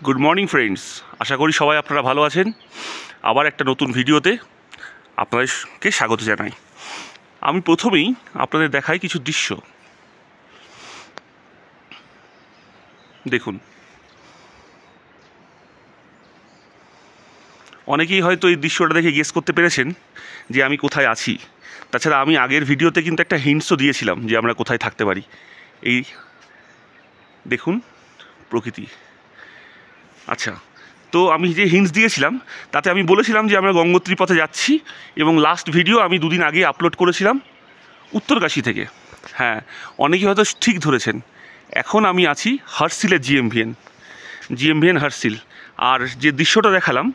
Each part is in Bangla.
গুড মর্নিং ফ্রেন্ডস, আশা করি সবাই আপনারা ভালো আছেন। আবার একটা নতুন ভিডিওতে আপনাদেরকে স্বাগত জানাই। আমি প্রথমেই আপনাদের দেখাই কিছু দৃশ্য। দেখুন, অনেকেই হয়তো এই দৃশ্যটা দেখে গেস করতে পেরেছেন যে আমি কোথায় আছি। তাছাড়া আমি আগের ভিডিওতে কিন্তু একটা হিন্টসও দিয়েছিলাম যে আমরা কোথায় থাকতে পারি। এই দেখুন প্রকৃতি। আচ্ছা, তো আমি যে হিন্টস দিয়েছিলাম তাতে আমি বলেছিলাম যে আমরা গঙ্গোত্রী পথে যাচ্ছি, এবং লাস্ট ভিডিও আমি দুদিন আগে আপলোড করেছিলাম উত্তরকাশী থেকে। হ্যাঁ, অনেকেই হয়তো ঠিক ধরেছেন। এখন আমি আছি হার্সিলের জিএমভিএন হার্সিল। আর যে দৃশ্যটা দেখালাম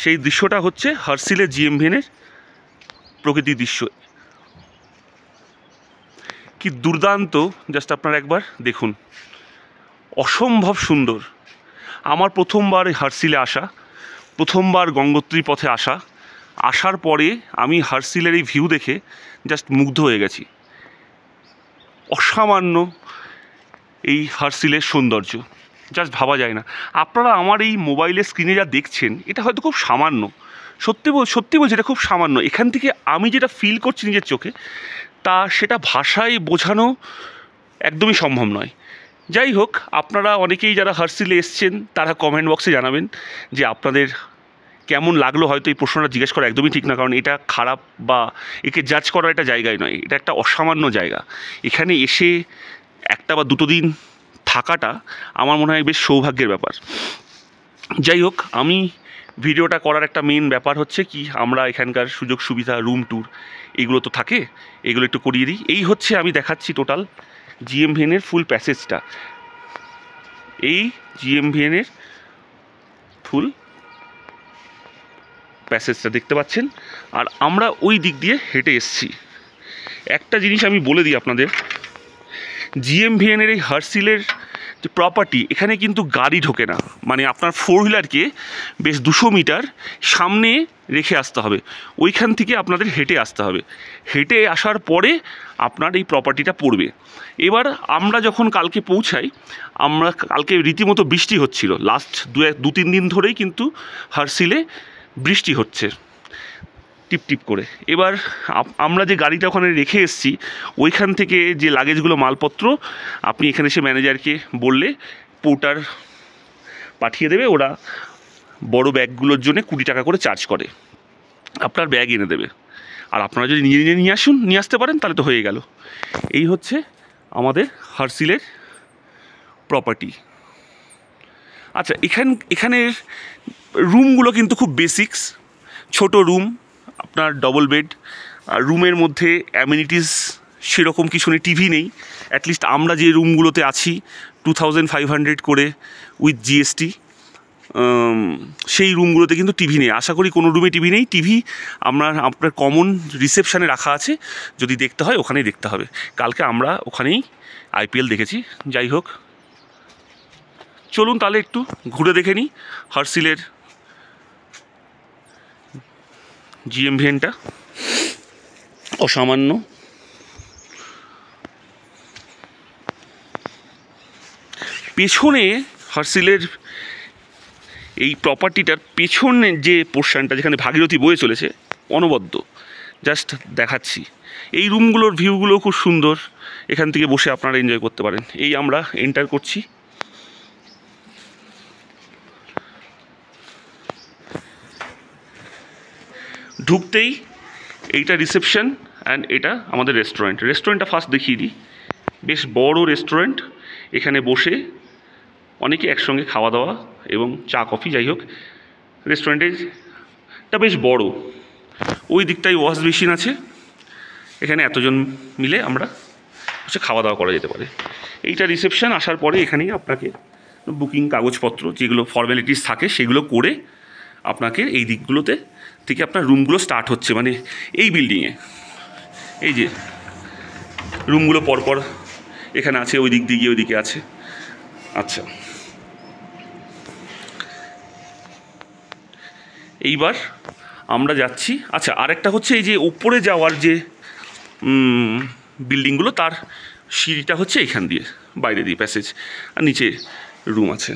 সেই দৃশ্যটা হচ্ছে হার্সিলের জিএমভিএনের প্রকৃতির দৃশ্য। কি দুর্দান্ত! জাস্ট আপনারা একবার দেখুন, অসম্ভব সুন্দর। আমার প্রথমবার হার্সিলে আসা, প্রথমবার গঙ্গোত্রী পথে আসার পরে আমি হার্সিলের এই ভিউ দেখে জাস্ট মুগ্ধ হয়ে গেছি। অসামান্য এই হার্সিলের সৌন্দর্য, জাস্ট ভাবা যায় না। আপনারা আমার এই মোবাইলের স্ক্রিনে যা দেখছেন এটা হয়তো খুব সামান্য, সত্যি বলছি এটা খুব সামান্য। এখান থেকে আমি যেটা ফিল করছি নিজের চোখে, সেটা ভাষায় বোঝানো একদমই সম্ভব নয়। যাই হোক, আপনারা অনেকেই যারা হার্সিলে এসছেন তারা কমেন্ট বক্সে জানাবেন যে আপনাদের কেমন লাগলো। হয়তো এই প্রশ্নটা জিজ্ঞেস করা একদমই ঠিক না, কারণ এটা খারাপ বা একে জাজ করার একটা জায়গায় নয়। এটা একটা অসামান্য জায়গা। এখানে এসে একটা বা দুটো দিন থাকাটা আমার মনে হয় বেশ সৌভাগ্যের ব্যাপার। যাই হোক, আমি ভিডিওটা করার একটা মেন ব্যাপার হচ্ছে কি, আমরা এখানকার সুযোগ সুবিধা, রুম ট্যুর এগুলো তো থাকে, এগুলো একটু করিয়ে দিই। এই হচ্ছে আমি দেখাচ্ছি টোটাল জিএমভিএনের ফুল প্যাসেজটা। এই জিএমভিএনের ফুল প্যাসেজটা দেখতে পাচ্ছেন, আর আমরা ওই দিক দিয়ে হেঁটে এসেছি। একটা জিনিস আমি বলে দিই আপনাদের, জিএমভিএনের এই হার্সিলের যে প্রপার্টি, এখানে কিন্তু গাড়ি ঢোকে না। মানে আপনার ফোর হুইলারকে বেশ 200 মিটার সামনে রেখে আসতে হবে, ওইখান থেকে আপনাদের হেঁটে আসতে হবে। হেঁটে আসার পরে আপনার এই প্রপার্টিটা পড়বে। এবার আমরা যখন কালকে পৌঁছাই, কালকে রীতিমতো বৃষ্টি হচ্ছিল। লাস্ট 2-3 দিন ধরেই কিন্তু হার্সিলে বৃষ্টি হচ্ছে টিপটিপ করে। এবার আমরা যে গাড়িটা ওখানে রেখে এসেছি, ওইখান থেকে যে লাগেজগুলো, মালপত্র, আপনি এখানে এসে ম্যানেজারকে বললে পোর্টার পাঠিয়ে দেবে। ওরা বড় ব্যাগগুলোর জন্য 20 টাকা করে চার্জ করে, আপনার ব্যাগ এনে দেবে। আর আপনারা যদি নিজে নিজে নিয়ে আসতে পারেন তাহলে তো হয়ে গেল। এই হচ্ছে আমাদের হার্সিলের প্রপার্টি। আচ্ছা, এখানের রুমগুলো কিন্তু খুব বেসিক্স, ছোট রুম, আপনার ডবল বেড। আর রুমের মধ্যে অ্যামিনিটিস সেরকম কিছু নেই, টিভি নেই। অ্যাটলিস্ট আমরা যে রুমগুলোতে আছি 2500 করে উইথ জিএসটি, সেই রুমগুলোতে কিন্তু টিভি নেই। আশা করি কোনো রুমে টিভি নেই। টিভি আপনার কমন রিসেপশানে রাখা আছে, যদি দেখতে হয় ওখানেই দেখতে হবে। কালকে আমরা ওখানেই আইপিএল দেখেছি। যাই হোক, চলুন তাহলে একটু ঘুরে দেখে নিই হার্সিলের জিএমভিএনটা। অসামান্য। পেছনে হার্সিলের এই প্রপার্টিটার পেছনে যে পোর্শনটা, যেখানে ভাগীরথী বয়ে চলেছে অনবদ্য, জাস্ট দেখাচ্ছি। এই রুমগুলোর ভিউগুলো খুব সুন্দর, এখান থেকে বসে আপনারা এনজয় করতে পারেন। এই আমরা এন্টার করছি। ঢুকতেই এইটা রিসেপশন, অ্যান্ড এটা আমাদের রেস্টুরেন্টটা ফার্স্ট দেখিয়ে দিই। বেশ বড় রেস্টুরেন্ট, এখানে বসে অনেকে একসঙ্গে খাওয়া দাওয়া এবং চা কফি, যাই হোক রেস্টুরেন্টটা বেশ বড়। ওই দিকটায় ওয়াশ বেসিন আছে, এখানে এতজন মিলে আমরা হচ্ছে খাওয়া দাওয়া করা যেতে পারে। এইটা রিসেপশন। আসার পরে এখানেই আপনাকে বুকিং কাগজপত্র যেগুলো ফর্মালিটিস থাকে সেগুলো করে আপনাকে এই দিকগুলোতে থেকে আপনার রুমগুলো স্টার্ট হচ্ছে। মানে এই বিল্ডিংয়ে এই যে রুমগুলো পরপর এখানে আছে, ওই দিক দিয়ে গিয়ে ওই দিকে আছে। আচ্ছা, এইবার আমরা যাচ্ছি। আচ্ছা, আরেকটা হচ্ছে এই যে উপরে যাওয়ার যে বিল্ডিংগুলো, তার সিঁড়িটা হচ্ছে এখান দিয়ে, বাইরে দিয়ে প্যাসেজ, আর নিচে রুম আছে।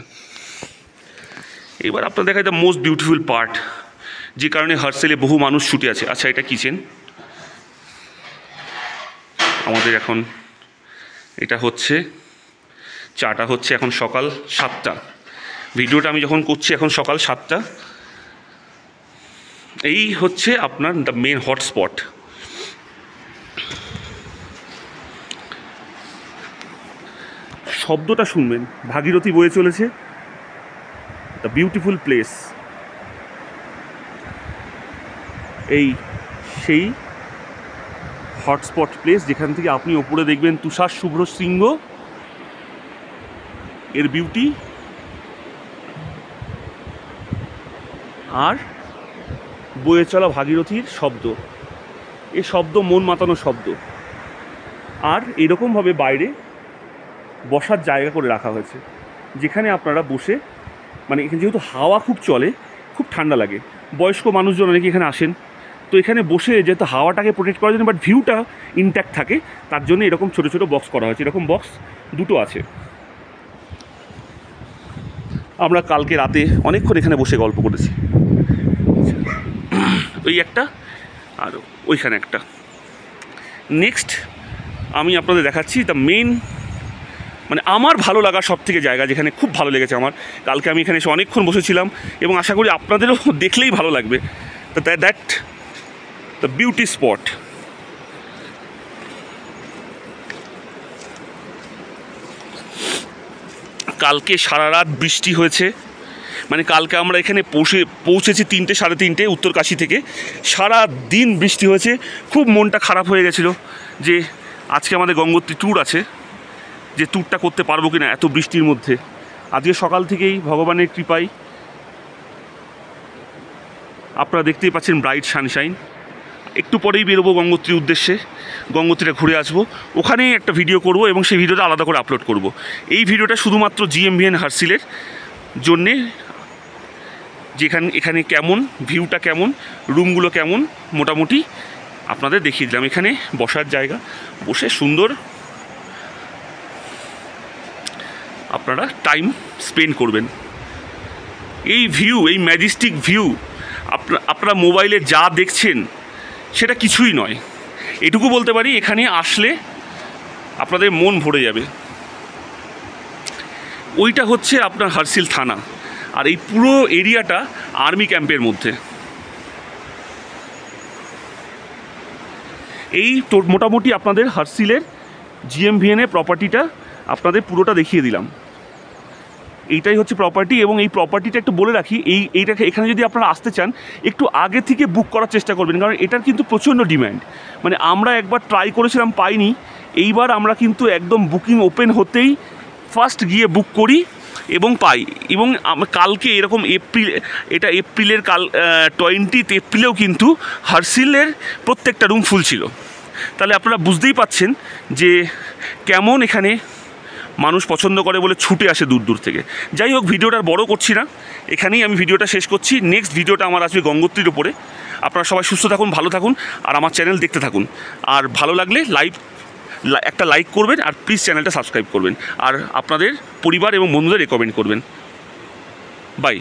এবার আপনার দেখায় দ্য মোস্ট বিউটিফুল পার্ট, যে কারণে হার্সেলে বহু মানুষ ছুটে আছে। আচ্ছা, এটা কিচেন আমাদের এখন, এটা হচ্ছে চাটা হচ্ছে এখন সকাল 7টা, ভিডিওটা আমি যখন করছি এখন সকাল 7টা। এই হচ্ছে আপনার দ্য মেন হটস্পট। শব্দটা শুনবেন, ভাগীরথী বয়ে চলেছে, দ্য বিউটিফুল প্লেস। এই সেই হটস্পট প্লেস যেখান থেকে আপনি ওপরে দেখবেন তুষার শুভ্র শৃঙ্গ, এর বিউটি, আর বয়ে চলা ভাগীরথীর শব্দ। এই শব্দ মন মাতানো শব্দ। আর এরকমভাবে বাইরে বসার জায়গা করে রাখা হয়েছে, যেখানে আপনারা বসে, মানে এখানে যেহেতু হাওয়া খুব চলে, খুব ঠান্ডা লাগে, বয়স্ক মানুষজন অনেকে এখানে আসেন, তো এখানে বসে যেহেতু হাওয়াটাকে প্রোটেক্ট করার জন্য বাট ভিউটা ইনট্যাক্ট থাকে, তার জন্য এরকম ছোটো ছোটো বক্স করা হয়েছে। এরকম বক্স দুটো আছে। আমরা কালকে রাতে অনেকক্ষণ এখানে বসে গল্প করেছি, ওই একটা আর ওইখানে একটা। নেক্সট আমি আপনাদের দেখাচ্ছি দ্য মেন, মানে আমার ভালো লাগার সব থেকে জায়গা, যেখানে খুব ভালো লেগেছে আমার। কালকে আমি এখানে এসে অনেকক্ষণ বসেছিলাম এবং আশা করি আপনাদেরও দেখলেই ভালো লাগবে। তো দ্যাট দ্য বিউটি স্পট। কালকে সারা রাত বৃষ্টি হয়েছে, মানে কালকে আমরা এখানে পৌঁছেছি 3টে সাড়ে 3টে উত্তরকাশী থেকে। সারা দিন বৃষ্টি হয়েছে, খুব মনটা খারাপ হয়ে গেছিলো যে আজকে আমাদের গঙ্গোত্রী ট্যুর আছে, যে ট্যুরটা করতে পারবো কি না এত বৃষ্টির মধ্যে। আজকে সকাল থেকেই ভগবানের কৃপায় আপনারা দেখতেই পাচ্ছেন ব্রাইট সানশাইন। একটু পরেই বেরোবো গঙ্গোত্রীর উদ্দেশ্যে, গঙ্গোত্রীটা ঘুরে আসবো, ওখানেই একটা ভিডিও করব এবং সেই ভিডিওটা আলাদা করে আপলোড করব। এই ভিডিওটা শুধুমাত্র GMVN হার্সিলের জন্যে, যেখানে এখানে কেমন ভিউটা, কেমন রুমগুলো, কেমন মোটামুটি আপনাদের দেখিয়ে দিলাম। এখানে বসার জায়গা, বসে সুন্দর আপনারা টাইম স্পেন্ড করবেন। এই ভিউ, এই ম্যাজেস্টিক ভিউ আপনারা মোবাইলে যা দেখছেন সেটা কিছুই নয়। এটুকু বলতে পারি, এখানে আসলে আপনাদের মন ভরে যাবে। ওইটা হচ্ছে আপনার হার্সিল থানা, আর এই পুরো এরিয়াটা আর্মি ক্যাম্পের মধ্যে। এই মোটামুটি আপনাদের হার্সিলের GMVN প্রপার্টিটা আপনাদের পুরোটা দেখিয়ে দিলাম। এইটাই হচ্ছে প্রপার্টি, এবং এই প্রপার্টিটা একটু বলে রাখি, এইটাকে এখানে যদি আপনারা আসতে চান একটু আগে থেকে বুক করার চেষ্টা করবেন, কারণ এটার কিন্তু প্রচণ্ড ডিম্যান্ড। মানে আমরা একবার ট্রাই করেছিলাম, পাইনি, এইবার আমরা কিন্তু একদম বুকিং ওপেন হতেই ফার্স্ট গিয়ে বুক করি এবং পাই। এবং কালকে এরকম এটা এপ্রিলের 20 এপ্রিলেও কিন্তু হার্সিলের প্রত্যেকটা রুম ফুল ছিল। তাহলে আপনারা বুঝতেই পাচ্ছেন যে কেমন এখানে মানুষ পছন্দ করে বলে ছুটে আসে দূর দূর থেকে। যাই হোক, ভিডিওটা বড় করছি না, এখানেই আমি ভিডিওটা শেষ করছি। নেক্সট ভিডিওটা আমার আসবে গঙ্গোত্রীর ওপরে। আপনারা সবাই সুস্থ থাকুন, ভালো থাকুন, আর আমার চ্যানেল দেখতে থাকুন। আর ভালো লাগলে একটা লাইক করবেন, আর প্লিজ চ্যানেলটা সাবস্ক্রাইব করবেন, আর আপনাদের পরিবার এবং বন্ধুদের রেকমেন্ড করবেন। বাই।